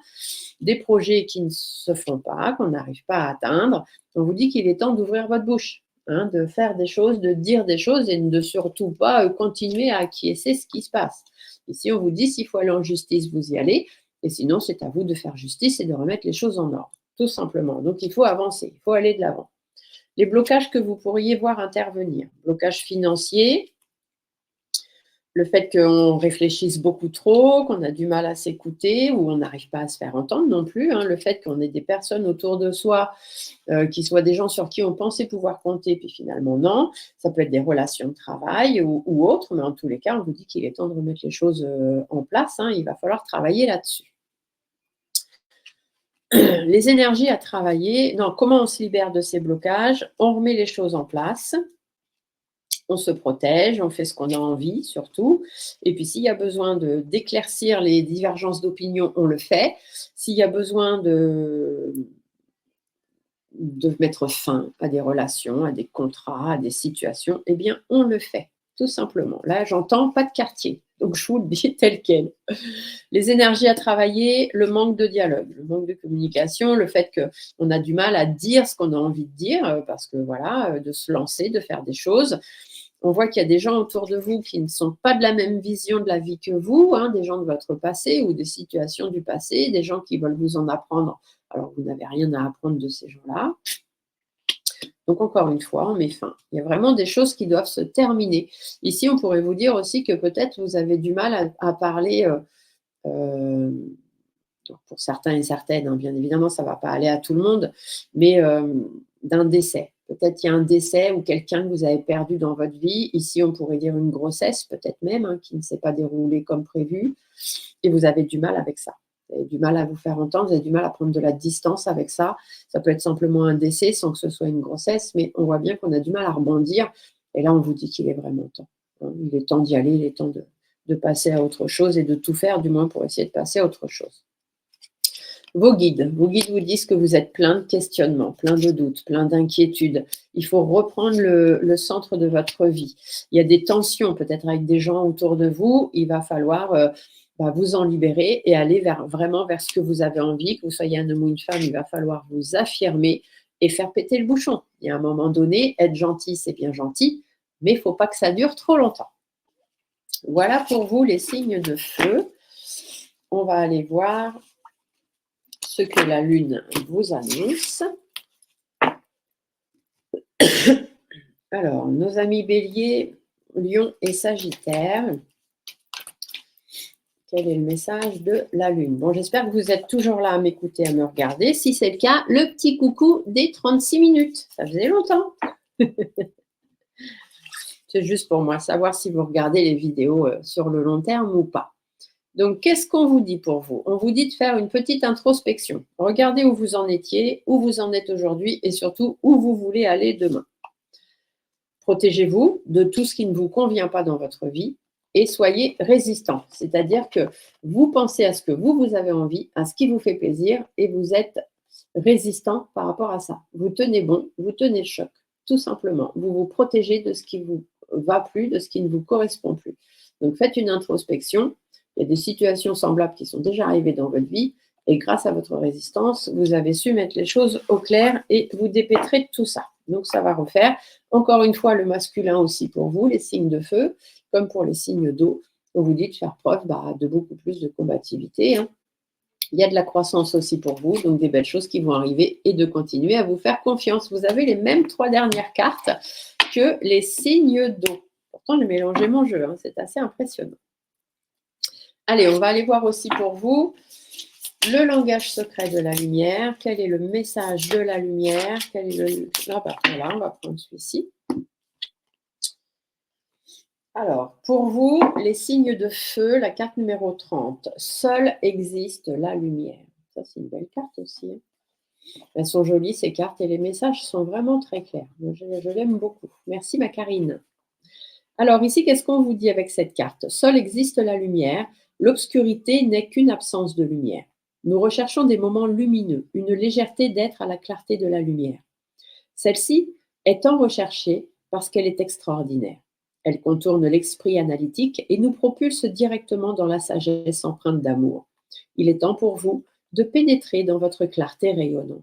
des projets qui ne se font pas, qu'on n'arrive pas à atteindre. On vous dit qu'il est temps d'ouvrir votre bouche. Hein, de faire des choses, de dire des choses et de surtout pas continuer à acquiescer ce qui se passe. Ici, on vous dit s'il faut aller en justice, vous y allez, et sinon, c'est à vous de faire justice et de remettre les choses en ordre, tout simplement. Donc, il faut avancer, il faut aller de l'avant. Les blocages que vous pourriez voir intervenir, blocage financier, le fait qu'on réfléchisse beaucoup trop, qu'on a du mal à s'écouter ou on n'arrive pas à se faire entendre non plus, hein, le fait qu'on ait des personnes autour de soi qui soient des gens sur qui on pensait pouvoir compter, puis finalement non. Ça peut être des relations de travail ou autres, mais en tous les cas, on vous dit qu'il est temps de remettre les choses en place. Hein, il va falloir travailler là-dessus. Les énergies à travailler. Non, comment on se libère de ces blocages? On remet les choses en place. On se protège, on fait ce qu'on a envie surtout. Et puis s'il y a besoin d'éclaircir les divergences d'opinion, on le fait. S'il y a besoin de mettre fin à des relations, à des contrats, à des situations, eh bien, on le fait, tout simplement. Là, j'entends pas de quartier, donc je vous le dis tel quel. Les énergies à travailler, le manque de dialogue, le manque de communication, le fait qu'on a du mal à dire ce qu'on a envie de dire, parce que voilà, de se lancer, de faire des choses. On voit qu'il y a des gens autour de vous qui ne sont pas de la même vision de la vie que vous, hein, des gens de votre passé ou des situations du passé, des gens qui veulent vous en apprendre. Alors, vous n'avez rien à apprendre de ces gens-là. Donc, encore une fois, on met fin. Il y a vraiment des choses qui doivent se terminer. Ici, on pourrait vous dire aussi que peut-être vous avez du mal à parler, pour certains et certaines, hein, bien évidemment, ça ne va pas aller à tout le monde, mais d'un décès. Peut-être il y a un décès ou quelqu'un que vous avez perdu dans votre vie. Ici, on pourrait dire une grossesse, peut-être même, hein, qui ne s'est pas déroulée comme prévu. Et vous avez du mal avec ça. Vous avez du mal à vous faire entendre, vous avez du mal à prendre de la distance avec ça. Ça peut être simplement un décès sans que ce soit une grossesse, mais on voit bien qu'on a du mal à rebondir. Et là, on vous dit qu'il est vraiment temps. Hein. Il est temps d'y aller, il est temps de passer à autre chose et de tout faire, du moins pour essayer de passer à autre chose. Vos guides vous disent que vous êtes plein de questionnements, plein de doutes, plein d'inquiétudes. Il faut reprendre le centre de votre vie. Il y a des tensions peut-être avec des gens autour de vous. Il va falloir vous en libérer et aller vraiment vers ce que vous avez envie. Que vous soyez un homme ou une femme, il va falloir vous affirmer et faire péter le bouchon. Il y a un moment donné, être gentil, c'est bien gentil, mais il ne faut pas que ça dure trop longtemps. Voilà pour vous les signes de feu. On va aller voir ce que la Lune vous annonce. Alors, nos amis Bélier, Lion et Sagittaire. Quel est le message de la Lune? Bon, j'espère que vous êtes toujours là à m'écouter, à me regarder. Si c'est le cas, le petit coucou des 36 minutes. Ça faisait longtemps. C'est juste pour moi, savoir si vous regardez les vidéos sur le long terme ou pas. Donc, qu'est-ce qu'on vous dit pour vous? On vous dit de faire une petite introspection. Regardez où vous en étiez, où vous en êtes aujourd'hui et surtout où vous voulez aller demain. Protégez-vous de tout ce qui ne vous convient pas dans votre vie et soyez résistant. C'est-à-dire que vous pensez à ce que vous avez envie, à ce qui vous fait plaisir et vous êtes résistant par rapport à ça. Vous tenez bon, vous tenez le choc, tout simplement. Vous vous protégez de ce qui ne vous va plus, de ce qui ne vous correspond plus. Donc, faites une introspection. Il y a des situations semblables qui sont déjà arrivées dans votre vie et grâce à votre résistance, vous avez su mettre les choses au clair et vous dépêtrez de tout ça. Donc, ça va refaire. Encore une fois, le masculin aussi pour vous, les signes de feu, comme pour les signes d'eau. On vous dit de faire preuve de beaucoup plus de combativité. Hein. Il y a de la croissance aussi pour vous, donc des belles choses qui vont arriver et de continuer à vous faire confiance. Vous avez les mêmes 3 dernières cartes que les signes d'eau. Pourtant, j'ai mélangé mon jeu, hein, c'est assez impressionnant. Allez, on va aller voir aussi pour vous le langage secret de la lumière. Quel est le message de la lumière? Quel est le... Voilà, on va prendre celui-ci. Alors, pour vous, les signes de feu, la carte numéro 30. Seule existe la lumière. Ça, c'est une belle carte aussi. Hein. Elles sont jolies, ces cartes, et les messages sont vraiment très clairs. Je l'aime beaucoup. Merci, ma Karine. Alors, ici, qu'est-ce qu'on vous dit avec cette carte? Seule existe la lumière. L'obscurité n'est qu'une absence de lumière. Nous recherchons des moments lumineux, une légèreté d'être à la clarté de la lumière. Celle-ci est tant recherchée parce qu'elle est extraordinaire. Elle contourne l'esprit analytique et nous propulse directement dans la sagesse empreinte d'amour. Il est temps pour vous de pénétrer dans votre clarté rayonnante.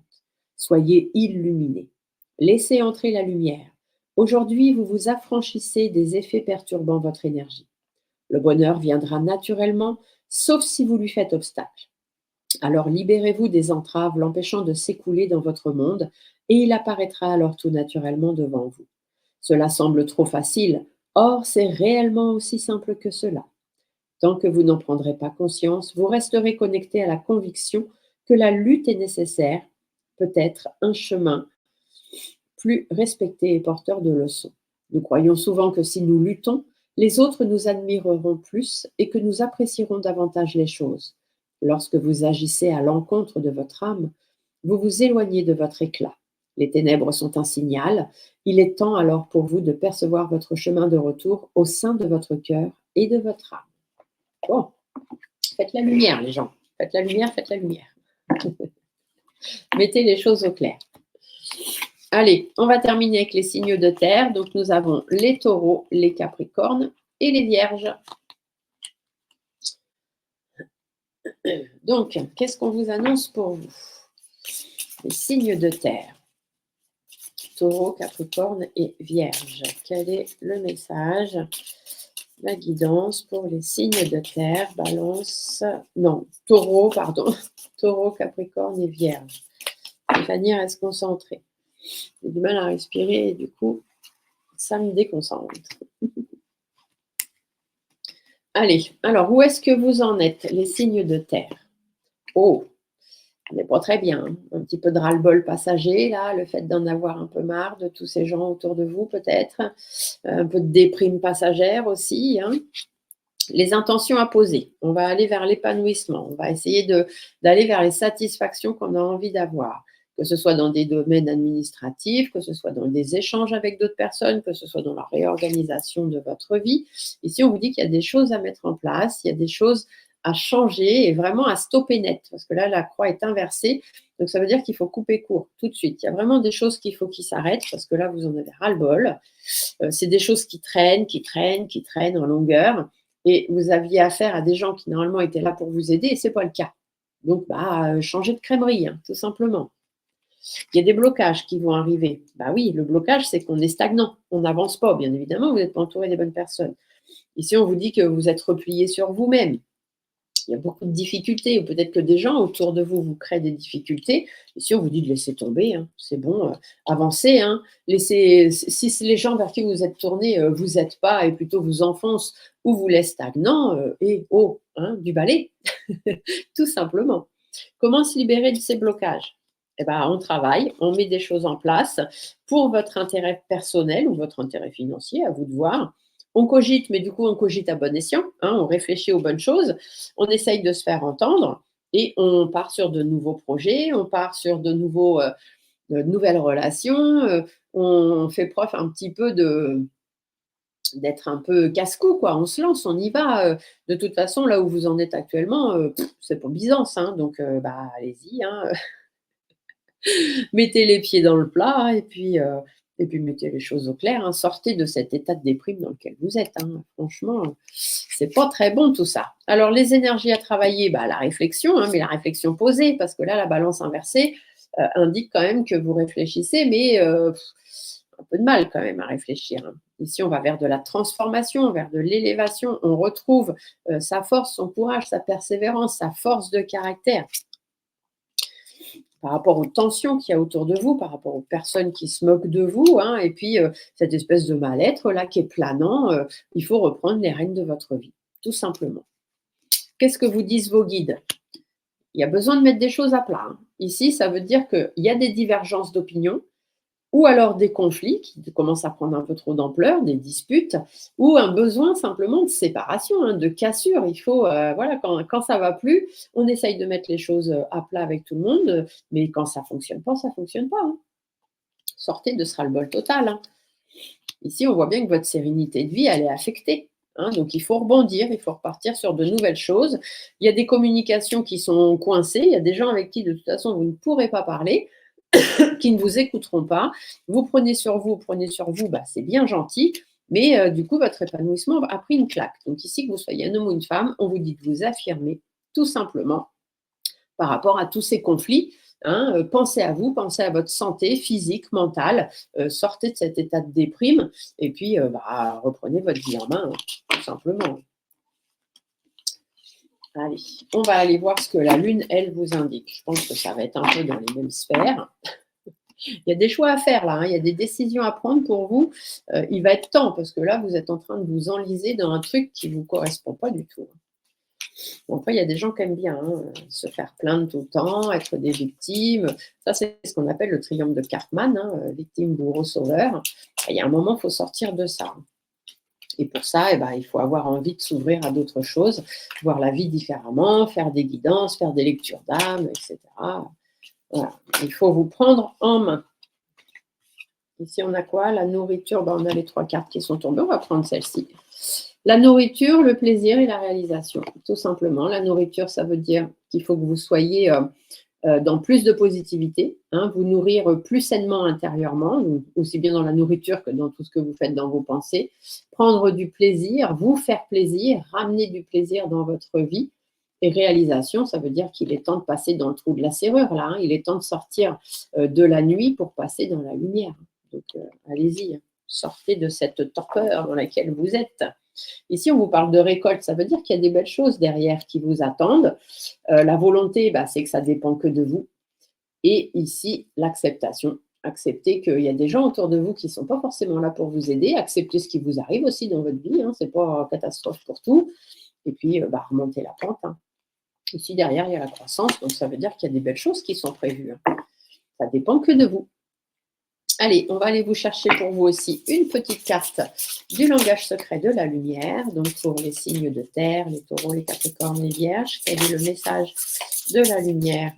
Soyez illuminés. Laissez entrer la lumière. Aujourd'hui, vous vous affranchissez des effets perturbant votre énergie. Le bonheur viendra naturellement, sauf si vous lui faites obstacle. Alors libérez-vous des entraves l'empêchant de s'écouler dans votre monde et il apparaîtra alors tout naturellement devant vous. Cela semble trop facile, or c'est réellement aussi simple que cela. Tant que vous n'en prendrez pas conscience, vous resterez connecté à la conviction que la lutte est nécessaire, peut-être un chemin plus respecté et porteur de leçons. Nous croyons souvent que si nous luttons, les autres nous admireront plus et que nous apprécierons davantage les choses. Lorsque vous agissez à l'encontre de votre âme, vous vous éloignez de votre éclat. Les ténèbres sont un signal. Il est temps alors pour vous de percevoir votre chemin de retour au sein de votre cœur et de votre âme. Bon, faites la lumière, les gens. Faites la lumière, faites la lumière. Mettez les choses au clair. Allez, on va terminer avec les signes de terre. Donc, nous avons les taureaux, les capricornes et les vierges. Donc, qu'est-ce qu'on vous annonce pour vous? Les signes de terre. Taureau, Capricorne et Vierge. Quel est le message, la guidance pour les signes de terre, Balance, non, Taureau, pardon, Taureau, Capricorne et Vierge. Stéphanie reste concentrée. J'ai du mal à respirer et du coup, ça me déconcentre. Allez, alors où est-ce que vous en êtes, les signes de terre? Oh, on n'est pas très bien. Un petit peu de ras-le-bol passager, là, le fait d'en avoir un peu marre de tous ces gens autour de vous, peut-être. Un peu de déprime passagère aussi. Hein. Les intentions à poser. On va aller vers l'épanouissement. On va essayer d'aller vers les satisfactions qu'on a envie d'avoir. Que ce soit dans des domaines administratifs, que ce soit dans des échanges avec d'autres personnes, que ce soit dans la réorganisation de votre vie. Ici, on vous dit qu'il y a des choses à mettre en place, il y a des choses à changer et vraiment à stopper net, parce que là, la croix est inversée. Donc, ça veut dire qu'il faut couper court tout de suite. Il y a vraiment des choses qu'il faut qu'ils s'arrêtent, parce que là, vous en avez ras-le-bol. C'est des choses qui traînent en longueur. Et vous aviez affaire à des gens qui, normalement, étaient là pour vous aider, et ce n'est pas le cas. Donc, changez de crèmerie, hein, tout simplement. Il y a des blocages qui vont arriver. Bah oui, le blocage, c'est qu'on est stagnant. On n'avance pas, bien évidemment, vous n'êtes pas entouré des bonnes personnes. Ici, on vous dit que vous êtes replié sur vous-même. Il y a beaucoup de difficultés, ou peut-être que des gens autour de vous vous créent des difficultés. Ici, on vous dit de laisser tomber, hein. C'est bon, avancez. Hein. Si les gens vers qui vous êtes tourné vous aident pas et plutôt vous enfoncent ou vous laissent stagnant, du balai, tout simplement. Comment se libérer de ces blocages? Eh ben, on travaille, on met des choses en place pour votre intérêt personnel ou votre intérêt financier, à vous de voir. On cogite, mais du coup, on cogite à bon escient, hein, on réfléchit aux bonnes choses, on essaye de se faire entendre et on part sur de nouveaux projets, on part sur de nouvelles relations, on fait preuve un petit peu d'être un peu casse-cou, quoi. On se lance, on y va. De toute façon, là où vous en êtes actuellement, c'est pas Byzance, hein, donc allez-y, hein. Mettez les pieds dans le plat hein, et puis mettez les choses au clair. Hein. Sortez de cet état de déprime dans lequel vous êtes. Hein. Franchement, c'est pas très bon tout ça. Alors les énergies à travailler, la réflexion, hein, mais la réflexion posée, parce que là, la balance inversée indique quand même que vous réfléchissez, mais un peu de mal quand même à réfléchir. Hein. Ici, on va vers de la transformation, vers de l'élévation. On retrouve sa force, son courage, sa persévérance, sa force de caractère par rapport aux tensions qu'il y a autour de vous, par rapport aux personnes qui se moquent de vous, hein, et puis cette espèce de mal-être là qui est planant, il faut reprendre les rênes de votre vie, tout simplement. Qu'est-ce que vous disent vos guides? Il y a besoin de mettre des choses à plat. Hein. Ici, ça veut dire qu'il y a des divergences d'opinion, ou alors des conflits qui commencent à prendre un peu trop d'ampleur, des disputes, ou un besoin simplement de séparation, hein, de cassure. Il faut, quand ça va plus, on essaye de mettre les choses à plat avec tout le monde, mais quand ça fonctionne pas, ça fonctionne pas. Hein. Sortez de ce ras-le-bol total. Hein. Ici, on voit bien que votre sérénité de vie, elle est affectée. Hein, donc, il faut rebondir, il faut repartir sur de nouvelles choses. Il y a des communications qui sont coincées, il y a des gens avec qui, de toute façon, vous ne pourrez pas parler. Qui ne vous écouteront pas. Vous prenez sur vous, c'est bien gentil, mais du coup, votre épanouissement a pris une claque. Donc ici, que vous soyez un homme ou une femme, on vous dit de vous affirmer tout simplement par rapport à tous ces conflits. Hein, pensez à vous, pensez à votre santé physique, mentale, sortez de cet état de déprime et puis reprenez votre vie en main, tout simplement. Allez, on va aller voir ce que la Lune, elle, vous indique. Je pense que ça va être un peu dans les mêmes sphères. Il y a des choix à faire là, hein. Il y a des décisions à prendre pour vous. Il va être temps parce que là, vous êtes en train de vous enliser dans un truc qui ne vous correspond pas du tout. Bon, après, il y a des gens qui aiment bien hein, se faire plaindre tout le temps, être des victimes. Ça, c'est ce qu'on appelle le triomphe de Cartman, hein, victime, bourreau, sauveur. Il y a un moment, il faut sortir de ça. Et pour ça, il faut avoir envie de s'ouvrir à d'autres choses, voir la vie différemment, faire des guidances, faire des lectures d'âme, etc. Voilà. Il faut vous prendre en main. Ici, on a quoi? La nourriture, on a les 3 cartes qui sont tombées. On va prendre celle-ci. La nourriture, le plaisir et la réalisation. Tout simplement, la nourriture, ça veut dire qu'il faut que vous soyez dans plus de positivité, hein, vous nourrir plus sainement intérieurement, aussi bien dans la nourriture que dans tout ce que vous faites dans vos pensées. Prendre du plaisir, vous faire plaisir, ramener du plaisir dans votre vie. Et réalisation, ça veut dire qu'il est temps de passer dans le trou de la serrure, là. Hein, il est temps de sortir de la nuit pour passer dans la lumière. Donc, allez-y, sortez de cette torpeur dans laquelle vous êtes. Ici, on vous parle de récolte, ça veut dire qu'il y a des belles choses derrière qui vous attendent. La volonté, c'est que ça ne dépend que de vous. Et ici, l'acceptation. Acceptez qu'il y a des gens autour de vous qui ne sont pas forcément là pour vous aider. Acceptez ce qui vous arrive aussi dans votre vie. Ce n'est pas catastrophe pour tout. Et puis, remontez la pente. Ici, derrière, il y a la croissance. Donc, ça veut dire qu'il y a des belles choses qui sont prévues. Ça ne dépend que de vous. Allez, on va aller vous chercher pour vous aussi une petite carte du langage secret de la lumière. Donc, pour les signes de terre, les taureaux, les capricornes, les vierges, quel est le message de la lumière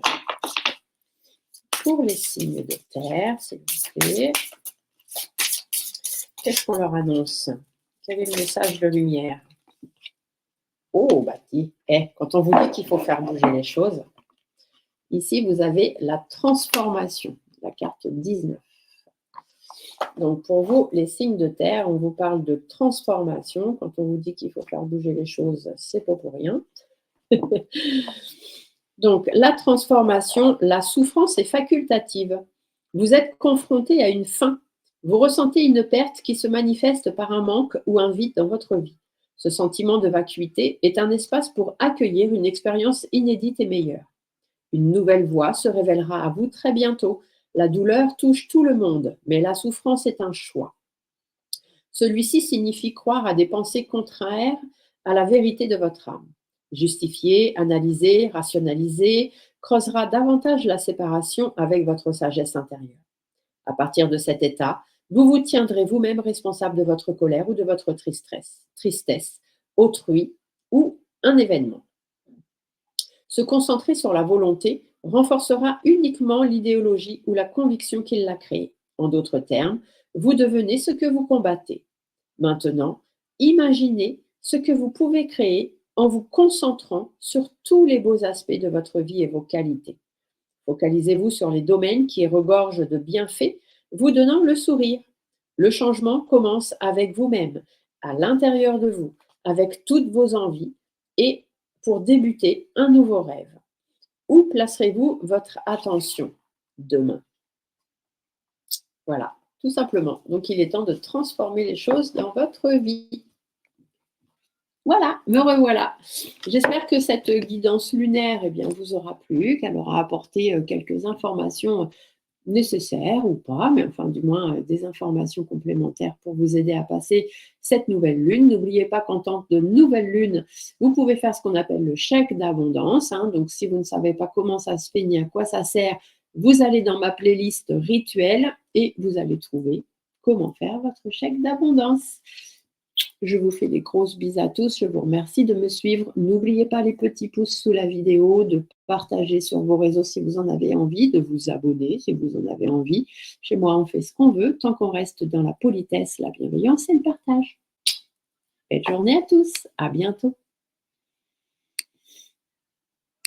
pour les signes de terre, s'il vous plaît? Qu'est-ce qu'on leur annonce? Quel est le message de lumière? Oh, quand on vous dit qu'il faut faire bouger les choses, ici, vous avez la transformation, la carte 19. Donc, pour vous, les signes de terre, on vous parle de transformation. Quand on vous dit qu'il faut faire bouger les choses, c'est pas pour rien. Donc, la transformation, la souffrance est facultative. Vous êtes confronté à une fin. Vous ressentez une perte qui se manifeste par un manque ou un vide dans votre vie. Ce sentiment de vacuité est un espace pour accueillir une expérience inédite et meilleure. Une nouvelle voie se révélera à vous très bientôt. La douleur touche tout le monde, mais la souffrance est un choix. Celui-ci signifie croire à des pensées contraires à la vérité de votre âme. Justifier, analyser, rationaliser creusera davantage la séparation avec votre sagesse intérieure. À partir de cet état, vous vous tiendrez vous-même responsable de votre colère ou de votre tristesse, autrui ou un événement. Se concentrer sur la volonté renforcera uniquement l'idéologie ou la conviction qui l'a créée. En d'autres termes, vous devenez ce que vous combattez. Maintenant, imaginez ce que vous pouvez créer en vous concentrant sur tous les beaux aspects de votre vie et vos qualités. Focalisez-vous sur les domaines qui regorgent de bienfaits, vous donnant le sourire. Le changement commence avec vous-même, à l'intérieur de vous, avec toutes vos envies et pour débuter un nouveau rêve. Où placerez-vous votre attention demain? Voilà, tout simplement. Donc, il est temps de transformer les choses dans votre vie. Voilà, me revoilà. J'espère que cette guidance lunaire vous aura plu, qu'elle aura apporté quelques informations nécessaires ou pas, mais enfin du moins des informations complémentaires pour vous aider à passer cette nouvelle lune. N'oubliez pas qu'en tant que nouvelle lune, vous pouvez faire ce qu'on appelle le chèque d'abondance. Donc, si vous ne savez pas comment ça se fait ni à quoi ça sert, vous allez dans ma playlist rituel et vous allez trouver comment faire votre chèque d'abondance. Je vous fais des grosses bises à tous. Je vous remercie de me suivre. N'oubliez pas les petits pouces sous la vidéo, de partager sur vos réseaux si vous en avez envie, de vous abonner si vous en avez envie. Chez moi, on fait ce qu'on veut tant qu'on reste dans la politesse, la bienveillance et le partage. Belle journée à tous. À bientôt.